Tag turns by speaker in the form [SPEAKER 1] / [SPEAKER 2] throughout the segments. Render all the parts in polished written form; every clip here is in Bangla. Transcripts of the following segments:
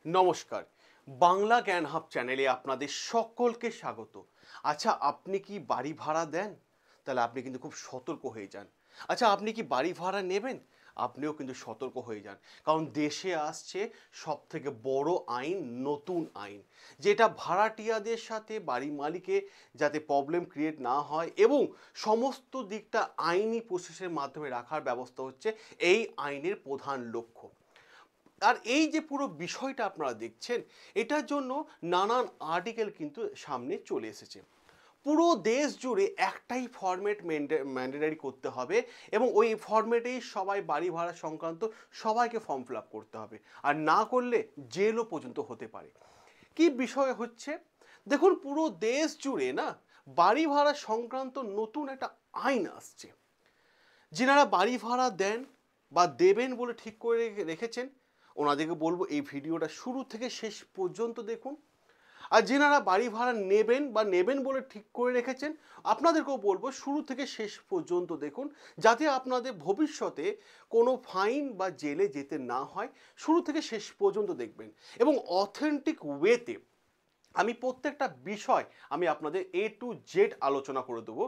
[SPEAKER 1] নমস্কার। বাংলা জ্ঞান হাব চ্যানেলে আপনাদের সকলকে স্বাগত। আচ্ছা, আপনি কি বাড়ি ভাড়া দেন? তাহলে আপনি কিন্তু খুব সতর্ক হয়ে যান। আচ্ছা, আপনি কি বাড়ি ভাড়া নেবেন? আপনিও কিন্তু সতর্ক হয়ে যান। কারণ দেশে আসছে সবথেকে বড় আইন, নতুন আইন। যেটা ভাড়াটিয়াদের সাথে বাড়ি মালিকের যাতে প্রবলেম ক্রিয়েট না হয় এবং সমস্ত দিকটা আইনি প্রসেসের মাধ্যমে রাখার ব্যবস্থা হচ্ছে এই আইনের প্রধান লক্ষ্য। আর এই যে পুরো বিষয়টা আপনারা দেখছেন, এটার জন্য নানান আর্টিকেল কিন্তু সামনে চলে এসেছে। পুরো দেশ জুড়ে একটাই ফরম্যাট ম্যান্ডেটারি করতে হবে এবং ওই ফরম্যাটেই সবাই বাড়ি ভাড়া সংক্রান্ত সবাইকে ফর্ম ফিল আপ করতে হবে, আর না করলে জেলও পর্যন্ত হতে পারে। কি বিষয় হচ্ছে, দেখুন পুরো দেশ জুড়ে না বাড়ি ভাড়া সংক্রান্ত নতুন একটা আইন আসছে। যিনারা বাড়ি ভাড়া দেন বা দেবেন বলে ঠিক করে রেখেছেন, ওনাদেরকে বলবো এই ভিডিওটা শুরু থেকে শেষ পর্যন্ত দেখুন। আর যিনারা বাড়ি ভাড়া নেবেন বলে ঠিক করে রেখেছেন, আপনাদেরকেও বলবো শুরু থেকে শেষ পর্যন্ত দেখুন, যাতে আপনাদের ভবিষ্যতে কোনো ফাইন বা জেলে যেতে না হয়। শুরু থেকে শেষ পর্যন্ত দেখবেন এবং অথেন্টিক ওয়েতে আমি প্রত্যেকটা বিষয় আপনাদের A to Z আলোচনা করে দেবো,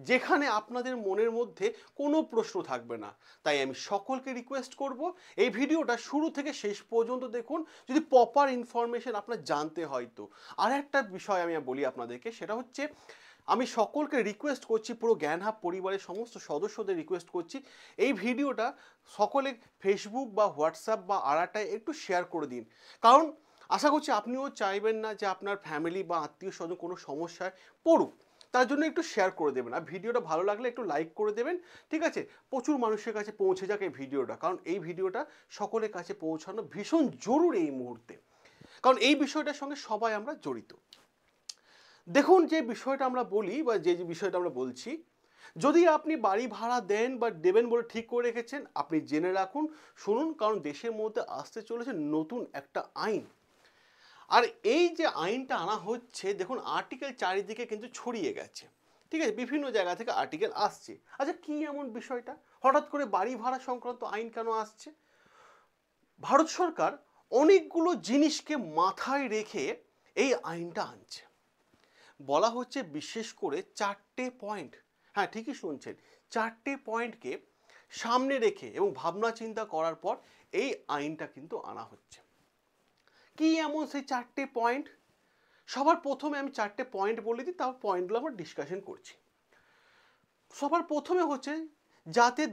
[SPEAKER 1] যেখানে আপনাদের মনের মধ্যে কোনো প্রশ্ন থাকবে না। তাই আমি সকলকে রিকোয়েস্ট করব, এই ভিডিওটা শুরু থেকে শেষ পর্যন্ত দেখুন, যদি প্রপার ইনফরমেশন আপনার জানতে হয় তো। আর একটা বিষয় আমি বলি আপনাদেরকে, সেটা হচ্ছে আমি সকলকে রিকোয়েস্ট করছি, পুরো জ্ঞান হাব পরিবারের সমস্ত সদস্যদের রিকোয়েস্ট করছি, এই ভিডিওটা সকলে ফেসবুক বা হোয়াটসঅ্যাপ বা আড়াটায় একটু শেয়ার করে দিন। কারণ আশা করছি আপনিও চাইবেন না যে আপনার ফ্যামিলি বা আত্মীয় স্বজন কোনো সমস্যায় পড়ুক, তার জন্য একটু শেয়ার করে দেবেন। আর ভিডিওটা ভালো লাগলে একটু লাইক করে দেবেন, ঠিক আছে? প্রচুর মানুষের কাছে পৌঁছে যাক এই ভিডিওটা, কারণ এই ভিডিওটা সকলের কাছে পৌঁছানো ভীষণ জরুরি এই মুহূর্তে, কারণ এই বিষয়টার সঙ্গে সবাই আমরা জড়িত। দেখুন, যে বিষয়টা আমরা বলি বা যে বিষয়টা আমরা বলছি, যদি আপনি বাড়ি ভাড়া দেন বা দেবেন বলে ঠিক করে রেখেছেন, আপনি জেনে রাখুন, শুনুন, কারণ দেশের মধ্যে আসতে চলেছে নতুন একটা আইন। আর এই যে আইনটা আনা হচ্ছে, দেখুন আর্টিকেল চারিদিকে কিন্তু ছড়িয়ে গেছে, ঠিক আছে? বিভিন্ন জায়গা থেকে আর্টিকেল আসছে। আচ্ছা, কি এমন বিষয়টা হঠাৎ করে বাড়ি ভাড়া সংক্রান্ত আইন কেন আসছে? ভারত সরকার অনেকগুলো জিনিসকে মাথায় রেখে এই আইনটা আনছে। বলা হচ্ছে বিশেষ করে 4টে পয়েন্ট, হ্যাঁ ঠিকই শুনছেন, 4টে পয়েন্টকে সামনে রেখে এবং ভাবনা চিন্তা করার পর এই আইনটা কিন্তু আনা হচ্ছে। কি এমন সেই 4টে পয়েন্ট? সবার প্রথমে আমি 4টে পয়েন্ট বলে দিই, তারপর পয়েন্টগুলো আমরা ডিসকাশন করছি। সবার প্রথমে হচ্ছে, যাতে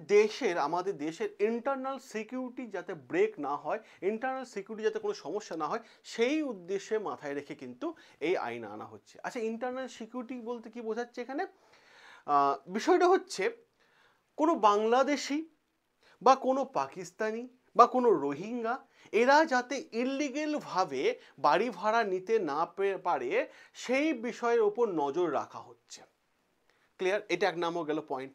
[SPEAKER 1] আমাদের দেশের ইন্টারনাল সিকিউরিটি যাতে ব্রেক না হয়, ইন্টারনাল সিকিউরিটি যাতে কোনো সমস্যা না হয়, সেই উদ্দেশ্যে মাথায় রেখে কিন্তু এই আইন আনা হচ্ছে। আচ্ছা, ইন্টারনাল সিকিউরিটি বলতে কি বোঝাচ্ছে এখানে? বিষয়টা হচ্ছে, কোনো বাংলাদেশি বা কোনো পাকিস্তানি বা কোনো রোহিঙ্গা, এরা যাতে ইললিগেলভাবে বাড়ি ভাড়া নিতে না পারে, সেই বিষয়ের ওপর নজর রাখা হচ্ছে। ক্লিয়ার? এটা এক নম্বর গেল পয়েন্ট।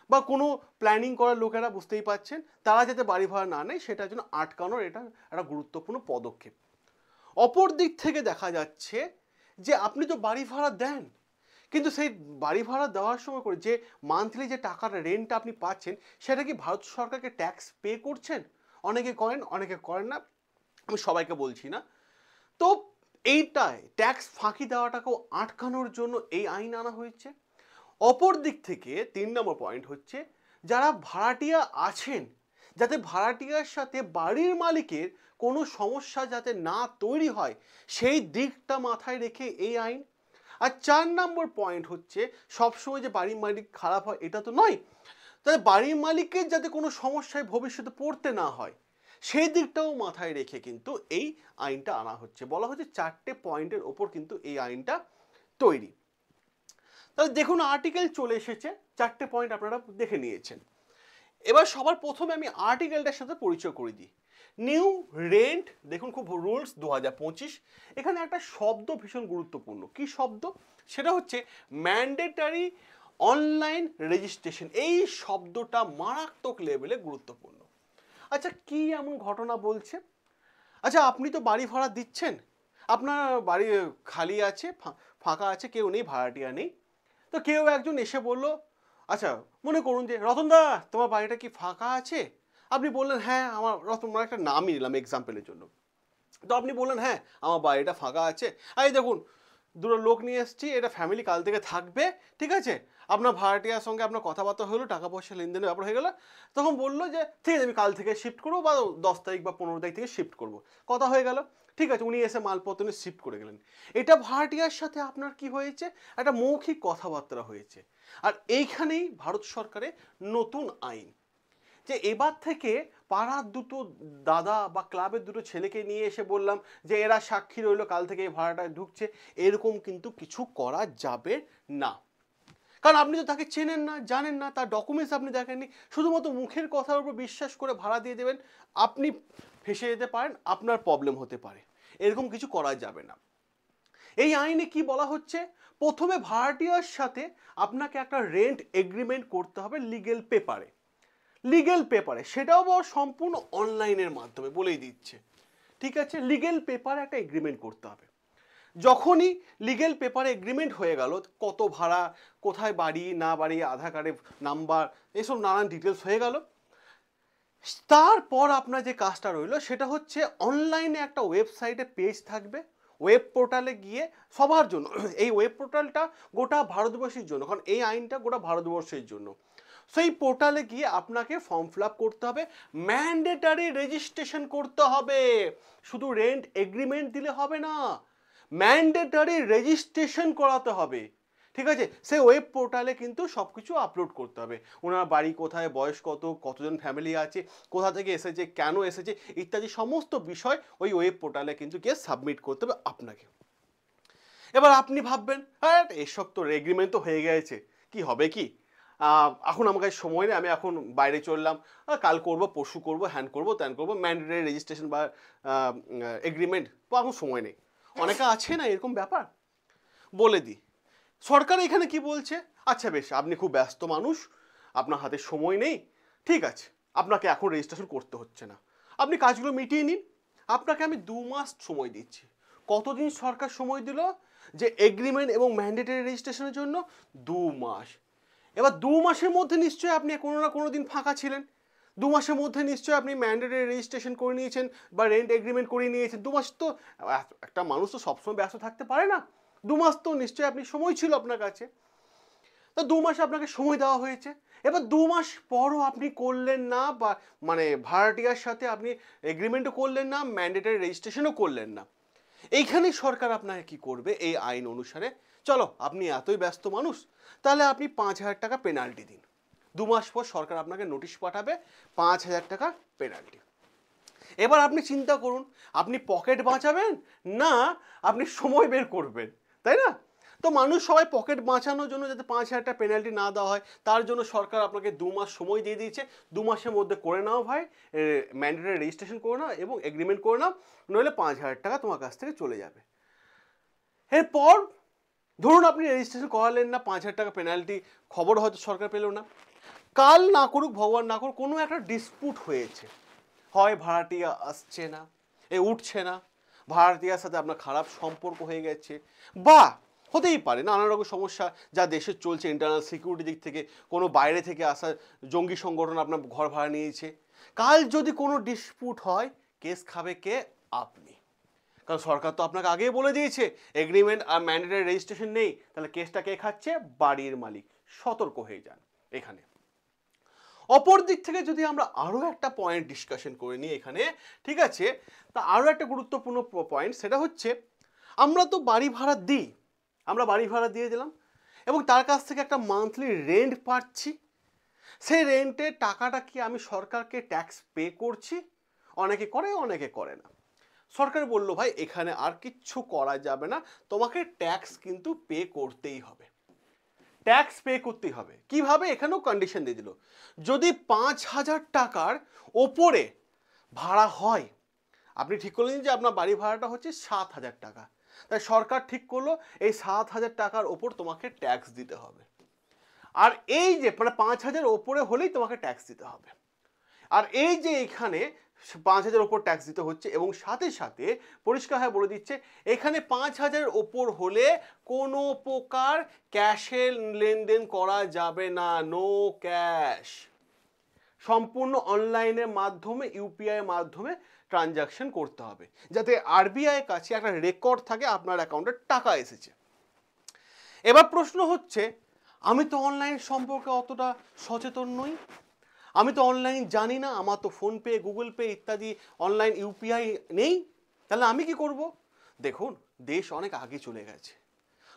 [SPEAKER 1] বা কোনো প্ল্যানিং করার লোকেরা, বুঝতেই পাচ্ছেন, তারা যাতে বাড়ি ভাড়া না নেয় সেটার জন্য আটকানোর এটা একটা গুরুত্বপূর্ণ পদক্ষেপ। অপর দিক থেকে দেখা যাচ্ছে যে আপনি তো বাড়ি ভাড়া দেন, কিন্তু সেই বাড়ি ভাড়া দেওয়ার সময় করে যে মান্থলি যে টাকার রেন্টটা আপনি পাচ্ছেন, সেটা কি ভারত সরকারকে ট্যাক্স পে করছেন? অনেকে করেন, অনেকে করেন না, আমি সবাইকে বলছি না। তো এইটায় ট্যাক্স ফাঁকি দেওয়াটাকেও আটকানোর জন্য এই আইন আনা হয়েছে। অপর দিক থেকে 3 নম্বর পয়েন্ট হচ্ছে, যারা ভাড়াটিয়া আছেন, যাতে ভাড়াটিয়ার সাথে বাড়ির মালিকের কোনো সমস্যা যাতে না তৈরি হয়, সেই দিকটা মাথায় রেখে এই আইন। আর 4 নম্বর পয়েন্ট হচ্ছে, সবসময় যে বাড়ির মালিক খারাপ হয় এটা তো নয়, তাহলে বাড়ির মালিকের যাতে কোনো সমস্যায় ভবিষ্যতে পড়তে না হয়, সেই দিকটাও মাথায় রেখে কিন্তু এই আইনটা আনা হচ্ছে। বলা হচ্ছে 4টে পয়েন্টের ওপর কিন্তু এই আইনটা তৈরি। তাহলে দেখুন, আর্টিকেল চলে এসেছে, 4টে পয়েন্ট আপনারা দেখে নিয়েছেন। এবার সবার প্রথমে আমি আর্টিকেলটার সাথে পরিচয় করে দিই। নিউ রেন্ট, দেখুন খুব রুলস 2025, এখানে একটা শব্দ ভীষণ গুরুত্বপূর্ণ। কি শব্দ? সেটা হচ্ছে ম্যান্ডেটারি অনলাইন রেজিস্ট্রেশন। এই শব্দটা মারাত্মক লেভেলে গুরুত্বপূর্ণ। আচ্ছা, কি এমন ঘটনা বলছে? আচ্ছা, আপনি তো বাড়ি ভাড়া দিচ্ছেন, আপনার বাড়ি খালি আছে, ফাঁকা আছে, কেউ নেই, ভাড়াটিয়া নেই। তো কেউ একজন এসে বলল, আচ্ছা মনে করুন যে রতনদা, তোমার বাড়িটা কি ফাঁকা আছে? আপনি বললেন হ্যাঁ, আমার রতন, একটা নামই নিলাম এক্সাম্পলের জন্য। তো আপনি বললেন হ্যাঁ আমার বাড়িটা ফাঁকা আছে, এই দেখুন দুটো লোক নিয়ে এসেছি, এটা ফ্যামিলি কাল থেকে থাকবে, ঠিক আছে, আপনার ভাড়াটিয়ার সঙ্গে আপনার কথাবার্তা হলো, টাকা পয়সা লেনদেনের ব্যাপার হয়ে গেল, তখন বললো যে ঠিক আছে আমি কাল থেকে শিফট করবো বা 10 তারিখ বা 15 তারিখ থেকে শিফট করবো, কথা হয়ে গেল, ঠিক আছে, উনি এসে মালপত্র নিয়ে শিফট করে গেলেন। এটা ভাড়াটিয়ার সাথে আপনার কি হয়েছে, একটা মৌখিক কথাবার্তা হয়েছে। আর এইখানেই ভারত সরকারের নতুন আইন, যে এবার থেকে পাড়ার দুটো দাদা বা ক্লাবের দুটো ছেলেকে নিয়ে এসে বললাম যে এরা সাক্ষী রইলো কাল থেকে এই ভাড়াটা ঢুকছে, এরকম কিন্তু কিছু করা যাবে না। কারণ আপনি তো তাকে চেনেন না, জানেন না, তার ডকুমেন্টস আপনি দেখেননি, শুধুমাত্র মুখের কথার উপর বিশ্বাস করে ভাড়া দিয়ে দেবেন, আপনি ফেঁসে যেতে পারেন, আপনার প্রবলেম হতে পারে, এরকম কিছু করা যাবে না। এই আইনে কি বলা হচ্ছে, প্রথমে ভাড়াটিয়ার সাথে আপনাকে একটা রেন্ট এগ্রিমেন্ট করতে হবে লিগেল পেপারে, সেটাও সম্পূর্ণ অনলাইনের মাধ্যমে বলেই দিচ্ছে, ঠিক আছে, লিগেল পেপারে একটা এগ্রিমেন্ট করতে হবে। যখনই লিগেল পেপারে এগ্রিমেন্ট হয়ে গেল, কত ভাড়া, কোথায় বাড়ি না বাড়ি, আধার কার্ডের নাম্বার, এসব নানান ডিটেলস হয়ে গেল, তারপর আপনার যে কাজটা রইলো সেটা হচ্ছে অনলাইনে একটা ওয়েবসাইটে পেজ থাকবে, ওয়েব পোর্টালে গিয়ে সবার জন্য, এই ওয়েব পোর্টালটা গোটা ভারতবর্ষের জন্য, কারণ এই আইনটা গোটা ভারতবর্ষের জন্য, সেই পোর্টালে গিয়ে আপনাকে ফর্ম ফিল আপ করতে হবে, ম্যান্ডেটারি রেজিস্ট্রেশন করতে হবে, শুধু রেন্ট এগ্রিমেন্ট দিলে হবে না, ম্যান্ডেটারি রেজিস্ট্রেশন করাতে হবে, ঠিক আছে, সেই ওয়েব পোর্টালে কিন্তু সব কিছু আপলোড করতে হবে, ওনার বাড়ি কোথায়, বয়স কত, কতজন ফ্যামিলি আছে, কোথা থেকে এসেছে, কেন এসেছে, ইত্যাদি সমস্ত বিষয় ওই ওয়েব পোর্টালে কিন্তু গিয়ে সাবমিট করতে হবে আপনাকে। এবার আপনি ভাববেন হ্যাঁ এসব তো এগ্রিমেন্ট তো হয়ে গেছে, কি হবে কি, এখন আমার কাছে সময় নেই, আমি এখন বাইরে চললাম, কাল করব, পরশু করব, হ্যান করব, ত্যান করব, ম্যান্ডেটারি রেজিস্ট্রেশন বা এগ্রিমেন্ট, তো এখন সময় নেই, অনেকে আছে না এরকম ব্যাপার। বলে দিই সরকার এখানে কি বলছে, আচ্ছা বেশ আপনি খুব ব্যস্ত মানুষ, আপনার হাতে সময় নেই, ঠিক আছে, আপনাকে এখন রেজিস্ট্রেশন করতে হচ্ছে না, আপনি কাজগুলো মিটিয়ে নিন, আপনাকে আমি 2 মাস সময় দিচ্ছি। কতদিন সরকার সময় দিল, যে এগ্রিমেন্ট এবং ম্যান্ডেটরি রেজিস্ট্রেশনের জন্য 2 মাস। এবার 2 মাসের মধ্যে নিশ্চয়ই আপনি কোনো না কোনো দিন ফাঁকা ছিলেন, 2 মাসের মধ্যে নিশ্চয়ই আপনি ম্যান্ডেটরি রেজিস্ট্রেশন করে নিয়েছেন বা রেন্ট এগ্রিমেন্ট করে নিয়েছেন, 2 মাস তো, একটা মানুষ তো সবসময় ব্যস্ত থাকতে পারে না, 2 মাস তো নিশ্চয়ই আপনি সময় ছিল আপনার কাছে, তো 2 মাস আপনাকে সময় দেওয়া হয়েছে। এবার 2 মাস পরও আপনি করলেন না, বা মানে ভাড়াটিয়ার সাথে আপনি এগ্রিমেন্টও করলেন না, ম্যান্ডেটরি রেজিস্ট্রেশনও করলেন না, এইখানেই সরকার আপনাকে কি করবে এই আইন অনুসারে, চলো আপনি এতই ব্যস্ত মানুষ, তাহলে আপনি 5,000 টাকা পেনাল্টি দিন। 2 মাস পর সরকার আপনাকে নোটিশ পাঠাবে, 5,000 টাকা পেনাল্টি। এবার আপনি চিন্তা করুন, আপনি পকেট বাঁচাবেন না আপনি সময় বের করবেন, তাই না? তো মানুষ সবাই পকেট বাঁচানোর জন্য যাতে 5,000 টাকা পেনাল্টি না দেওয়া হয়, তার জন্য সরকার আপনাকে 2 মাস সময় দিয়ে দিয়েছে, 2 মাসের মধ্যে করে নাও ভাই, ম্যান্ডেটরি রেজিস্ট্রেশন করে নাও এবং এগ্রিমেন্ট করে নাও, নইলে 5,000 টাকা তোমার কাছ থেকে চলে যাবে। এরপর ধরুন আপনি রেজিস্ট্রেশন করালেন না, 5,000 টাকা পেনাল্টি, খবর হয়তো সরকার পেল না, কাল না করুক ভগবান না করুক কোনো একটা ডিসপুট হয়েছে, হয় ভাড়াটিয়া আসছে না, উঠছে না, ভাড়াটিয়ার সাথে আপনার খারাপ সম্পর্ক হয়ে গেছে, বা হতেই পারে নানা রকম সমস্যা যা দেশে চলছে, ইন্টারনাল সিকিউরিটি দিক থেকে কোনো বাইরে থেকে আসা জঙ্গি সংগঠন আপনার ঘর ভাড়া নিয়েছে, কাল যদি কোনো ডিসপুট হয় কেস খাবে কে, আপনি, কারণ সরকার তো আপনাকে আগেই বলে দিয়েছে এগ্রিমেন্ট আর ম্যান্ডেটরি রেজিস্ট্রেশন নেই, তাহলে কেসটা কে খাচ্ছে, বাড়ির মালিক, সতর্ক হয়ে যান এখানে। অপর দিক থেকে যদি আমরা আরও একটা পয়েন্ট ডিসকাশন করে নিই এখানে, ঠিক আছে, তা আরও একটা গুরুত্বপূর্ণ পয়েন্ট, সেটা হচ্ছে আমরা তো বাড়ি ভাড়া দিই, আমরা বাড়ি ভাড়া দিয়ে দিলাম এবং তার কাছ থেকে একটা মান্থলি রেন্ট পাচ্ছি, সেই রেন্টের টাকাটা কি আমি সরকারকে ট্যাক্স পে করছি, অনেকে করে অনেকে করে না, সরকার বললো ভাই এখানে আর কিচ্ছু করা যাবে না, তোমাকে ট্যাক্স কিন্তু পে করতেই হবে, ট্যাক্স পে করতেই হবে, কিভাবে, এখানেও কন্ডিশন দিয়ে দিল, যদি 5,000 টাকার ওপরে ভাড়া হয়, আপনি ঠিক করলেন যে আপনার বাড়ি ভাড়াটা হচ্ছে 7,000 টাকা, তাই সরকার ঠিক করলো এই 7,000 টাকার ওপর তোমাকে ট্যাক্স দিতে হবে, আর এই যে মানে 5,000 ওপরে হলেই তোমাকে ট্যাক্স দিতে হবে, আর এই যে এখানে 5,000 ওপর ট্যাক্স দিতে হচ্ছে এবং সাথে সাথে পরিষ্কার হয়ে বলে দিচ্ছে এখানে 5,000 ওপর হলে কোনো প্রকার ক্যাশের লেনদেন করা যাবে না, নো ক্যাশ, সম্পূর্ণ অনলাইনের মাধ্যমে ইউপিআই এর মাধ্যমে ট্রানজাকশন করতে হবে, যাতে আরবিআই এর কাছে একটা রেকর্ড থাকে আপনার অ্যাকাউন্টে টাকা এসেছে। এবার প্রশ্ন হচ্ছে, আমি তো অনলাইন সম্পর্কে অতটা সচেতন নই, আমি তো অনলাইন জানি না, আমার তো ফোনপে, গুগল পে ইত্যাদি অনলাইন ইউপিআই নেই, তাহলে আমি কি করব? দেখুন, দেশ অনেক আগে চলে গেছে।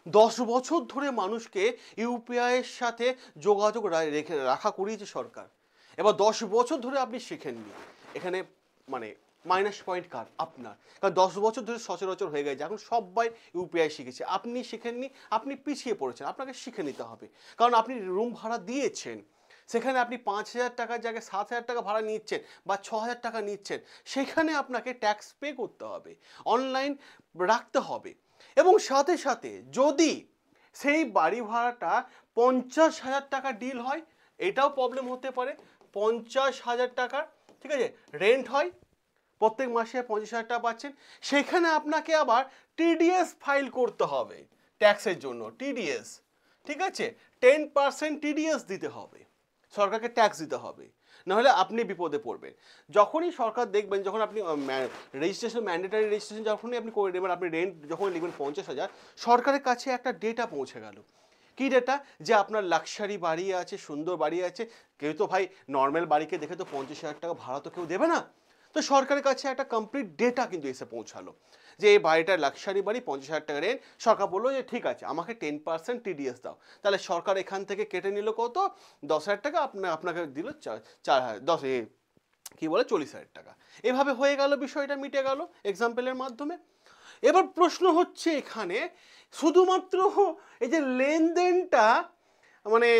[SPEAKER 1] 10 বছর ধরে মানুষকে ইউপিআইয়ের সাথে যোগাযোগ রাখা করিয়েছে সরকার। এবার 10 বছর ধরে আপনি শেখেননি, এখানে মানে মাইনাস পয়েন্ট কার? আপনার। কারণ 10 বছর ধরে সচরাচর হয়ে গেছে, এখন সবাই ইউপিআই শিখেছে, আপনি শিখেননি, আপনি পিছিয়ে পড়েছেন, আপনাকে শিখে নিতে হবে। কারণ আপনি রুম ভাড়া দিয়েছেন, সেখানে আপনি 5,000 টাকার জায়গায় 7,000 টাকা ভাড়া নিচ্ছেন বা 6,000 টাকা নিচ্ছেন, সেখানে আপনাকে ট্যাক্স পে করতে হবে, অনলাইন রাখতে হবে। এবং সাথে সাথে যদি সেই বাড়ি ভাড়াটা 50,000 টাকা ডিল হয়, এটাও প্রবলেম হতে পারে। 50,000 টাকার, ঠিক আছে, রেন্ট হয়, প্রত্যেক মাসে 50,000 টাকা পাচ্ছেন, সেখানে আপনাকে আবার টিডিএস ফাইল করতে হবে ট্যাক্সের জন্য। টিডিএস, ঠিক আছে, 10% টিডিএস দিতে হবে, সরকারকে ট্যাক্স দিতে হবে, নাহলে আপনি বিপদে পড়বেন। যখনই সরকার দেখবেন, যখন আপনি রেজিস্ট্রেশন, ম্যান্ডেটারি রেজিস্ট্রেশন যখনই আপনি করে নেবেন, আপনি রেন্ট যখন লিখবেন 50,000, সরকারের কাছে একটা ডেটা পৌঁছে গেল। কি ডেটা? যে আপনার লাক্সারি বাড়ি আছে, সুন্দর বাড়ি আছে। কেউ তো ভাই নর্মাল বাড়িকে দেখে তো 50,000 টাকা ভাড়া তো কেউ দেবে না। তো সরকারের কাছে একটা কমপ্লিট ডেটা কিন্তু এসে পৌঁছালো যে এই বাড়িটার লাক্সারি বাড়ি, 50,000 টাকা রেন্ট। সরকার বললো যে ঠিক আছে, আমাকে 10% টিডিএস দাও। তাহলে সরকার এখান থেকে কেটে নিল কত? 10,000 টাকা, আপনাকে দিল 40,000 টাকা। এভাবে হয়ে গেল, বিষয়টা মিটে গেল এক্সাম্পলের মাধ্যমে। এবার প্রশ্ন হচ্ছে এখানে, শুধুমাত্র এই যে লেনদেনটা মানে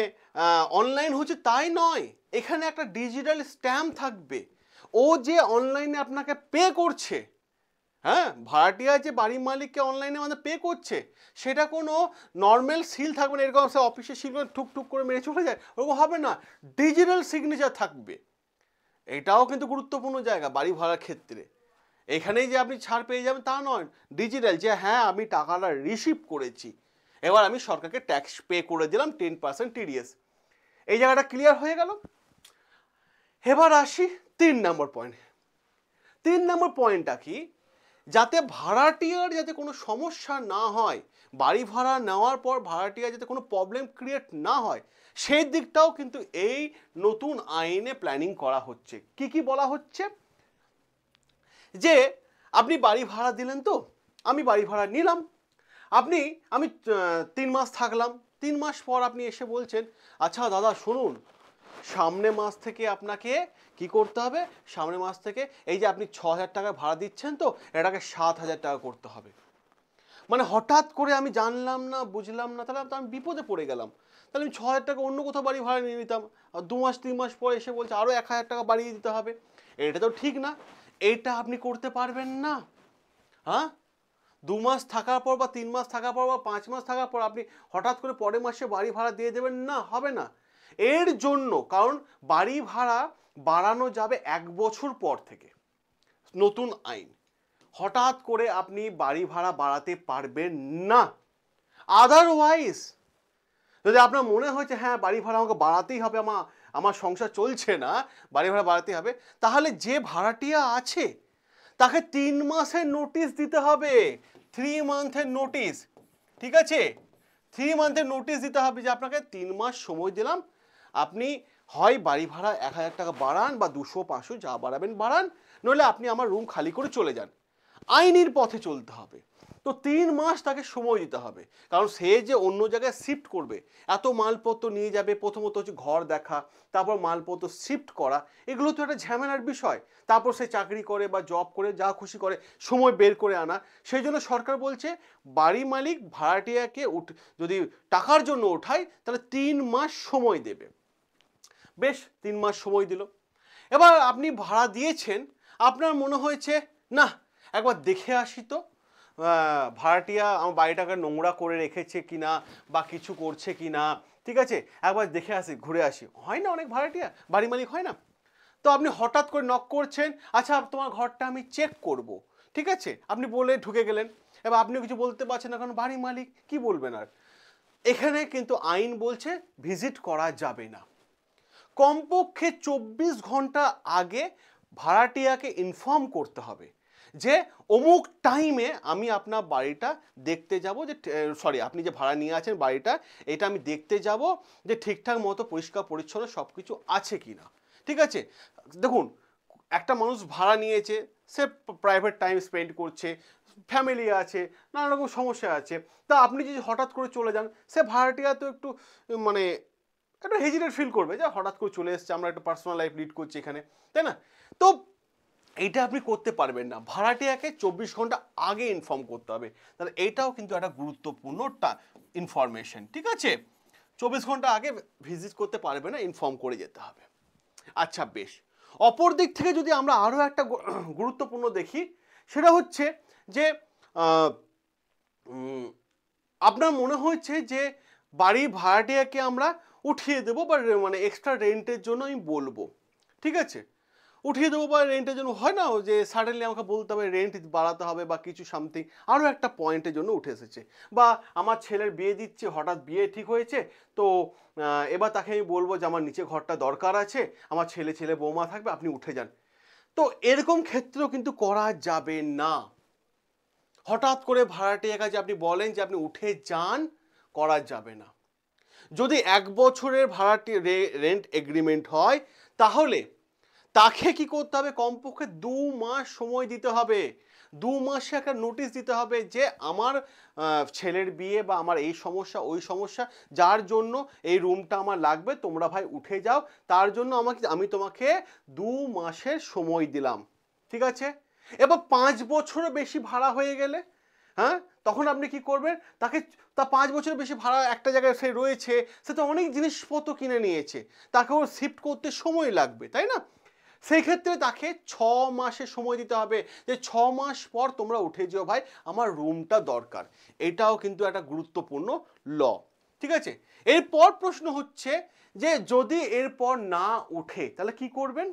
[SPEAKER 1] অনলাইন হচ্ছে তাই নয়, এখানে একটা ডিজিটাল স্ট্যাম্প থাকবে। ও যে অনলাইনে আপনাকে পে করছে, হ্যাঁ, ভাড়াটিয়া যে বাড়ির মালিককে অনলাইনে আমাদের পে করছে, সেটা কোনো নর্মাল সিল থাকবে না, এরকম সে অফিসের সিল করে ঠুক ঠুক করে মেরে চলে যায়, ওরকম হবে না, ডিজিটাল সিগনেচার থাকবে। এটাও কিন্তু গুরুত্বপূর্ণ জায়গা বাড়ি ভাড়ার ক্ষেত্রে। এখানেই যে আপনি ছাড় পেয়ে যাবেন তা নয়, ডিজিটাল, যে হ্যাঁ আমি টাকাটা রিসিভ করেছি, এবার আমি সরকারকে ট্যাক্স পে করে দিলাম 10% টিডিএস। এই জায়গাটা ক্লিয়ার হয়ে গেল। এবার আসি 3 নম্বর পয়েন্ট। 3 নম্বর পয়েন্টটা কি? যাতে ভাড়াটিয়ার যাতে কোনো সমস্যা না হয়, বাড়ি ভাড়া নেওয়ার পর ভাড়াটিয়ার যাতে কোনো প্রবলেম ক্রিয়েট না হয়, সেই দিকটাও কিন্তু এই নতুন আইনে প্ল্যানিং করা হচ্ছে। কি কি বলা হচ্ছে? যে আপনি বাড়ি ভাড়া দিলেন, তো আমি বাড়ি ভাড়া নিলাম, আমি 3 মাস থাকলাম, 3 মাস পর আপনি এসে বলছেন, আচ্ছা দাদা শুনুন, সামনে মাস থেকে আপনাকে কি করতে হবে, সামনের মাস থেকে এই যে আপনি 6,000 টাকা ভাড়া দিচ্ছেন, তো এটাকে 7,000 টাকা করতে হবে। মানে হঠাৎ করে আমি জানলাম না, বুঝলাম না, তাহলে তো আমি বিপদে পড়ে গেলাম। তাহলে আমি 6,000 টাকা অন্য কোথাও বাড়ি ভাড়া নিয়ে নিতাম, আর 2 মাস 3 মাস পর এসে বলছে আরও 1,000 টাকা বাড়িয়ে দিতে হবে। এটা তো ঠিক না, এটা আপনি করতে পারবেন না। হ্যাঁ, 2 মাস থাকার পর বা 3 মাস থাকার পর বা 5 মাস থাকার পর আপনি হঠাৎ করে পরের মাসে বাড়ি ভাড়া দিয়ে দেবেন না, হবে না। এর জন্য, কারণ বাড়ি ভাড়া বাড়ানো যাবে 1 বছর পর থেকে, নতুন আইন। হঠাৎ করে আপনি বাড়ি ভাড়া বাড়াতে পারবেন না। আদারওয়াইজ যদি আপনার মনে হয়েছে হ্যাঁ বাড়ি ভাড়া আমাকে বাড়াতেই হবে, আমার সংসার চলছে না, বাড়ি ভাড়া বাড়াতেই হবে, তাহলে যে ভাড়াটিয়া আছে তাকে 3 মাসের নোটিশ দিতে হবে, 3 মান্থের নোটিশ। ঠিক আছে, 3 মান্থের নোটিশ দিতে হবে যে আপনাকে 3 মাস সময় দিলাম, আপনি হয় বাড়ি ভাড়া 1,000 টাকা বাড়ান বা 200-500 যা বাড়াবেন বাড়ান, নইলে আপনি আমার রুম খালি করে চলে যান। আইনের পথে চলতে হবে। তো 3 মাস তাকে সময় দিতে হবে, কারণ সে যে অন্য জায়গায় শিফট করবে, এত মালপত্র নিয়ে যাবে, প্রথমত হচ্ছে ঘর দেখা, তারপর মালপত্র শিফট করা, এগুলো তো একটা ঝামেলার বিষয়। তারপর সে চাকরি করে বা জব করে যা খুশি করে, সময় বের করে আনা। সেই জন্য সরকার বলছে বাড়ি মালিক ভাড়াটিয়াকে যদি টাকার জন্য ওঠায় তাহলে 3 মাস সময় দেবে। বেশ, 3 মাস সময় দিল। এবার আপনি ভাড়া দিয়েছেন, আপনার মনে হয়েছে না একবার দেখে আসি তো ভাড়াটিয়া আমার বাড়িটাকে নোংরা করে রেখেছে কিনা বা কিছু করছে কিনা, ঠিক আছে, একবার দেখে আসি, ঘুরে আসি। হয় না, অনেক ভাড়াটিয়া বাড়ি মালিক হয় না। তো আপনি হঠাৎ করে নক করছেন, আচ্ছা তোমার ঘরটা আমি চেক করব, ঠিক আছে, আপনি বলে ঢুকে গেলেন। এবার আপনি কিছু বলতে পারছেন না, কারণ বাড়ি মালিক কি বলবেন আর। এখানে কিন্তু আইন বলছে ভিজিট করা যাবে না, কমপক্ষে 24 ঘন্টা আগে ভাড়াটিয়াকে ইনফর্ম করতে হবে যে অমুক টাইমে আমি আপনার বাড়িটা দেখতে যাব, যে সরি আপনি যে ভাড়া নিয়ে আছেন বাড়িটা, এটা আমি দেখতে যাব যে ঠিকঠাক মতো পরিষ্কার পরিচ্ছন্ন সব কিছু আছে কি না। ঠিক আছে, দেখুন একটা মানুষ ভাড়া নিয়েছে, সে প্রাইভেট টাইম স্পেন্ড করছে, ফ্যামিলি আছে, নানা রকম সমস্যা আছে, তা আপনি যদি হঠাৎ করে চলে যান, সে ভাড়াটিয়া তো একটু মানে একটা হেজিটেট ফিল করবে যে হঠাৎ করে চলে এসছে, আমরা একটা পার্সোনাল লাইফ লিড করছি এখানে, তাই না? তো এইটা আপনি করতে পারবেন না, ভাড়াটিয়াকে 24 ঘন্টা আগে ইনফর্ম করতে হবে। তাহলে এটাও কিন্তু একটা গুরুত্বপূর্ণ ইনফরমেশন। ঠিক আছে, 24 ঘন্টা আগে ভিজিট করতে পারবে না, ইনফর্ম করে যেতে হবে। আচ্ছা বেশ, অপর দিক থেকে যদি আমরা আরও একটা গুরুত্বপূর্ণ দেখি, সেটা হচ্ছে যে আপনার মনে হচ্ছে যে বাড়ির ভাড়াটিয়াকে আমরা উঠিয়ে দেবো বা মানে এক্সট্রা রেন্টের জন্য আমি বলবো, ঠিক আছে, উঠিয়ে দেবো বা রেন্টের জন্য হয় না যে সাডেনলি আমাকে বলতে হবে রেন্ট বাড়াতে হবে বা কিছু সামথিং, আরও একটা পয়েন্টের জন্য উঠে এসেছে, বা আমার ছেলের বিয়ে দিচ্ছে, হঠাৎ বিয়ে ঠিক হয়েছে, তো এবার তাকে আমি বলবো যে আমার নিচে ঘরটা দরকার আছে, আমার ছেলে বৌমা থাকবে, আপনি উঠে যান। তো এরকম ক্ষেত্রেও কিন্তু করা যাবে না। হঠাৎ করে ভাড়াটিয়া কাজে আপনি বলেন যে আপনি উঠে যান, করা যাবে না। যদি 1 বছরের ভাড়াটি রেন্ট এগ্রিমেন্ট হয়, তাহলে তাকে কি করতে হবে, কমপক্ষে 2 মাস সময় দিতে হবে। 2 মাসে একটা নোটিশ দিতে হবে যে আমার ছেলের বিয়ে বা আমার এই সমস্যা ওই সমস্যা, যার জন্য এই রুমটা আমার লাগবে, তোমরা ভাই উঠে যাও, তার জন্য আমি তোমাকে 2 মাসের সময় দিলাম। ঠিক আছে, এবার 5 বছরও বেশি ভাড়া হয়ে গেলে, হ্যাঁ, তখন আপনি কি করবেন, তা 5 বছরের বেশি ভাড়া একটা জায়গায় সে রয়েছে, সে তো অনেক জিনিসপত্র কিনে নিয়েছে, তাকেও শিফট করতে সময় লাগবে, তাই না? সেই ক্ষেত্রে তাকে 6 মাসের সময় দিতে হবে, যে 6 মাস পর তোমরা উঠে যেও ভাই, আমার রুমটা দরকার। এটাও কিন্তু একটা গুরুত্বপূর্ণ ল। ঠিক আছে, এরপর প্রশ্ন হচ্ছে যে যদি এরপর না উঠে তাহলে কি করবেন?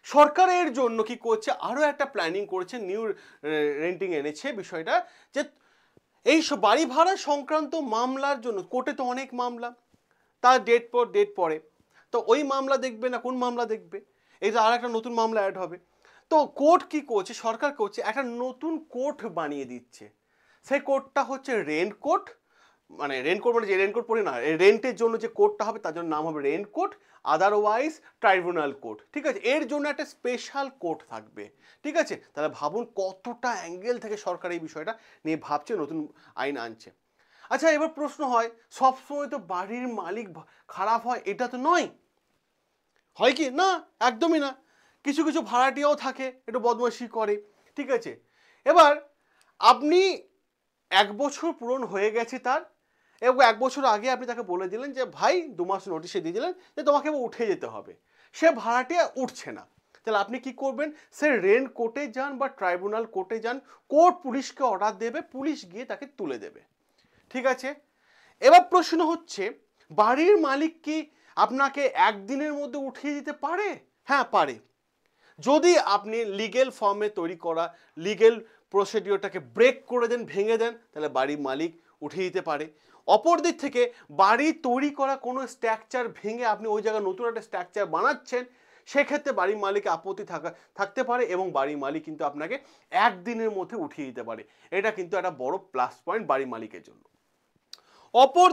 [SPEAKER 1] সরকারের জন্য কি করছে, আরও একটা প্ল্যানিং করেছে, নিউ রেন্টিং এনেছে বিষয়টা, যে এই বাড়ি ভাড়া সংক্রান্ত মামলার জন্য কোর্টে তো অনেক মামলা, তার ডেট পর ডেট পরে, তো ওই মামলা দেখবে না কোন মামলা দেখবে, এটা আর একটা নতুন মামলা অ্যাড হবে। তো কোর্ট কি করছে, সরকার করছে একটা নতুন কোর্ট বানিয়ে দিচ্ছে। সেই কোর্টটা হচ্ছে রেন্ট কোর্ট, মানে রেন্ট কোর্ট মানে যে রেন্ট কোর্ট পড়ে না, রেন্টের জন্য যে কোর্টটা হবে তার জন্য নাম হবে rent court, otherwise tribunal court. ঠিক আছে, এর জন্য একটা স্পেশাল কোর্ট থাকবে। ঠিক আছে, তাহলে ভাবুন কতটা অ্যাঙ্গেল থেকে সরকার এই বিষয়টা নিয়ে ভাবছে, নতুন আইন আনছে। আচ্ছা, এবার প্রশ্ন হয়, সবসময় তো বাড়ির মালিক খারাপ হয় এটা তো নয়, হয় কি না? একদমই না, কিছু কিছু ভাড়াটিয়াও থাকে, একটু বদমাইশি করে। ঠিক আছে, এবার আপনি 1 বছর পূরণ হয়ে গেছে তার, এবং 1 বছর আগে আপনি তাকে বলে দিলেন যে ভাই 2 মাস নোটিশে দিয়ে দিলেন যে তোমাকে উঠে যেতে হবে, সে ভাড়াটিয়া উঠছে না, তাহলে আপনি কি করবেন? সে রেন্ট কোর্টে যান বা ট্রাইব্যুনাল কোর্টে যান, কোর্ট পুলিশকে অর্ডার দেবে, পুলিশ গিয়ে তাকে তুলে দেবে। ঠিক আছে, এবার প্রশ্ন হচ্ছে বাড়ির মালিক কি আপনাকে একদিনের মধ্যে উঠিয়ে দিতে পারে? হ্যাঁ পারে, যদি আপনি লিগেল ফর্মে তৈরি করা লিগেল প্রসিডিওরটাকে ব্রেক করে দেন, ভেঙে দেন, তাহলে বাড়ির মালিক উঠিয়ে দিতে পারে। অপর দিক থেকে বাড়ি তৈরি করা কোনো স্ট্রাকচার ভেঙে আপনি ওই জায়গায় নতুন একটা স্ট্রাকচার বানাচ্ছেন, সেক্ষেত্রে বাড়ির মালিকের আপত্তি থাকতে পারে, এবং বাড়ির মালিক কিন্তু আপনাকে একদিনের মধ্যে উঠিয়ে দিতে পারে। এটা কিন্তু একটা বড় প্লাস পয়েন্ট বাড়ির মালিকের জন্য। অপর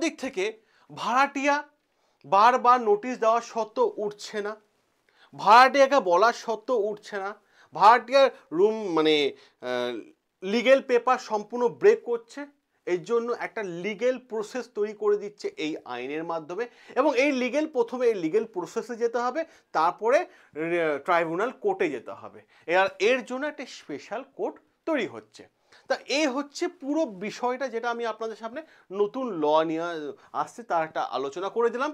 [SPEAKER 1] দিক থেকে ভাড়াটিয়া বারবার নোটিশ দেওয়া সত্ত্বেও উঠছে না, ভাড়াটিয়াকে বলা সত্ত্বেও উঠছে না, ভাড়াটিয়ার রুম মানে লিগেল পেপার সম্পূর্ণ ব্রেক করছে, এর জন্য একটা লিগেল প্রসেস তৈরি করে দিচ্ছে এই আইনের মাধ্যমে, এবং প্রথমে এই লিগেল প্রসেসে যেতে হবে, তারপরে ট্রাইব্যুনাল কোর্টে যেতে হবে, এর জন্য একটা স্পেশাল কোর্ট তৈরি হচ্ছে। তা এই হচ্ছে পুরো বিষয়টা, যেটা আমি আপনাদের সামনে নতুন ল নিয়ে আসছে তার একটা আলোচনা করে দিলাম।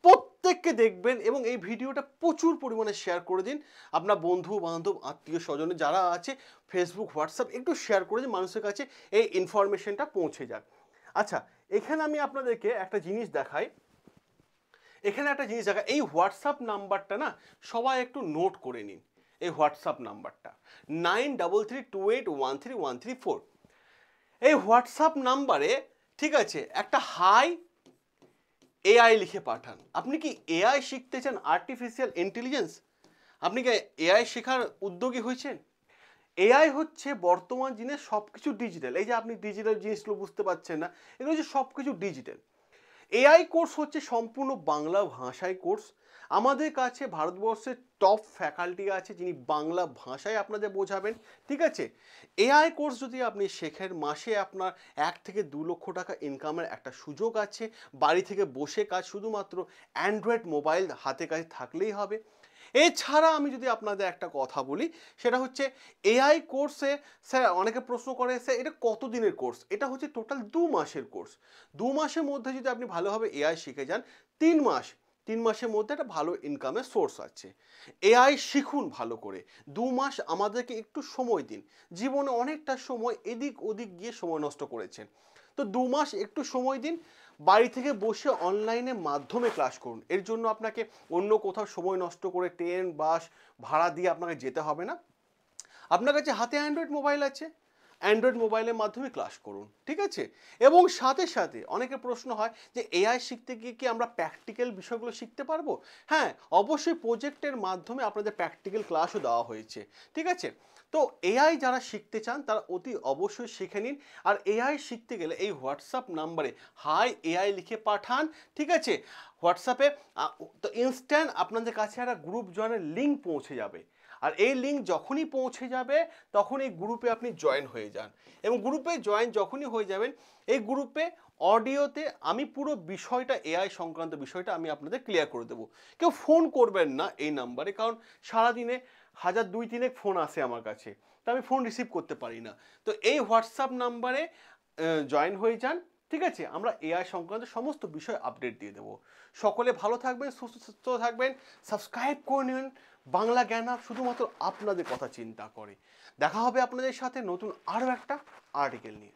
[SPEAKER 1] প্রত্যেককে দেখবেন এবং এই ভিডিওটা প্রচুর পরিমাণে শেয়ার করে দিন, আপনার বন্ধু বান্ধব আত্মীয় স্বজনে যারা আছে, ফেসবুক হোয়াটসঅ্যাপ একটু শেয়ার করে দিন, মানুষের কাছে এই ইনফরমেশনটা পৌঁছে যাক। আচ্ছা, এখানে আমি আপনাদেরকে একটা জিনিস দেখাই, এই হোয়াটসঅ্যাপ নাম্বারটা না সবাই একটু নোট করে নিন, এই হোয়াটসঅ্যাপ নাম্বারটা 9332813134। এই হোয়াটসঅ্যাপ নাম্বারে, ঠিক আছে, একটা হাই এআই লিখে পাঠান। আপনি কি এআই শিখতে চান, আর্টিফিশিয়াল ইন্টেলিজেন্স? আপনি কি এআই শেখার উদ্যোগী হয়েছেন? এআই হচ্ছে বর্তমান দিনে সব কিছু ডিজিটাল। এই যে আপনি ডিজিটাল জিনিসগুলো বুঝতে পারছেন না, এগুলো হচ্ছে সব কিছু ডিজিটাল। এআই কোর্স হচ্ছে সম্পূর্ণ বাংলা ভাষায় কোর্স। আমাদের কাছে ভারতবর্ষের টপ ফ্যাকাল্টি আছে যিনি বাংলা ভাষায় আপনাদের বোঝাবেন, ঠিক আছে? এআই কোর্স যদি আপনি শেখেন, মাসে আপনার 1 থেকে 2 লক্ষ টাকা ইনকামের একটা সুযোগ আছে। বাড়ি থেকে বসে কাজ, শুধুমাত্র অ্যান্ড্রয়েড মোবাইল হাতে কাছে থাকলেই হবে। এছাড়া আমি যদি আপনাদের একটা কথা বলি, সেটা হচ্ছে এআই কোর্সে স্যার অনেকে প্রশ্ন করে, স্যার এটা কত দিনের কোর্স? এটা হচ্ছে টোটাল 2 মাসের কোর্স। 2 মাসের মধ্যে যদি আপনি ভালোভাবে এআই শিখে যান, 3 মাস, 3 মাসের মধ্যে একটা ভালো ইনকামের সোর্স আছে। এআই শিখুন ভালো করে। 2 মাস আমাদেরকে একটু সময় দিন। জীবনে অনেকটা সময় এদিক ওদিক গিয়ে সময় নষ্ট করেছেন। তো 2 মাস একটু সময় দিন। বাড়ি থেকে বসে অনলাইনে মাধ্যমে ক্লাস করুন। এর জন্য আপনাকে অন্য কোথাও সময় নষ্ট করে ট্রেন, বাস ভাড়া দিয়ে আপনাকে যেতে হবে না। আপনার কাছে হাতে অ্যান্ড্রয়েড মোবাইল আছে, অ্যান্ড্রয়েড মোবাইলের মাধ্যমে ক্লাস করুন, ঠিক আছে? এবং সাথে সাথে অনেকের প্রশ্ন হয় যে এআই শিখতে গিয়ে কি আমরা প্র্যাকটিক্যাল বিষয়গুলো শিখতে পারবো? হ্যাঁ, অবশ্যই প্রজেক্টের মাধ্যমে আপনাদের প্র্যাকটিক্যাল ক্লাসও দেওয়া হয়েছে, ঠিক আছে? তো এআই যারা শিখতে চান তারা অতি অবশ্যই শিখে নিন। আর এআই শিখতে গেলে এই হোয়াটসঅ্যাপ নাম্বারে হাই এআই লিখে পাঠান, ঠিক আছে? হোয়াটসঅ্যাপে তো ইনস্ট্যান্ট আপনাদের কাছে একটা গ্রুপ জয়েনের লিঙ্ক পৌঁছে যাবে। আর এই লিঙ্ক যখনই পৌঁছে যাবে তখন এই গ্রুপে আপনি জয়েন হয়ে যান, এবং গ্রুপে জয়েন যখনই হয়ে যাবেন, এই গ্রুপে অডিওতে আমি পুরো বিষয়টা, এআই সংক্রান্ত বিষয়টা আমি আপনাদের ক্লিয়ার করে দেবো। কেউ ফোন করবেন না এই নাম্বারে, কারণ সারাদিনে 1000-2-3 ফোন আসে আমার কাছে, তো আমি ফোন রিসিভ করতে পারি না। তো এই হোয়াটসঅ্যাপ নাম্বারে জয়েন হয়ে যান, ঠিক আছে? আমরা এআই সংক্রান্ত সমস্ত বিষয় আপডেট দিয়ে দেবো। সকলে ভালো থাকবেন, সুস্থ থাকবেন, সাবস্ক্রাইব করে নিন। বাংলা জ্ঞান হাব শুধুমাত্র আপনাদের কথা চিন্তা করে। দেখা হবে আপনাদের সাথে নতুন আরও একটা আর্টিকেল নিয়ে।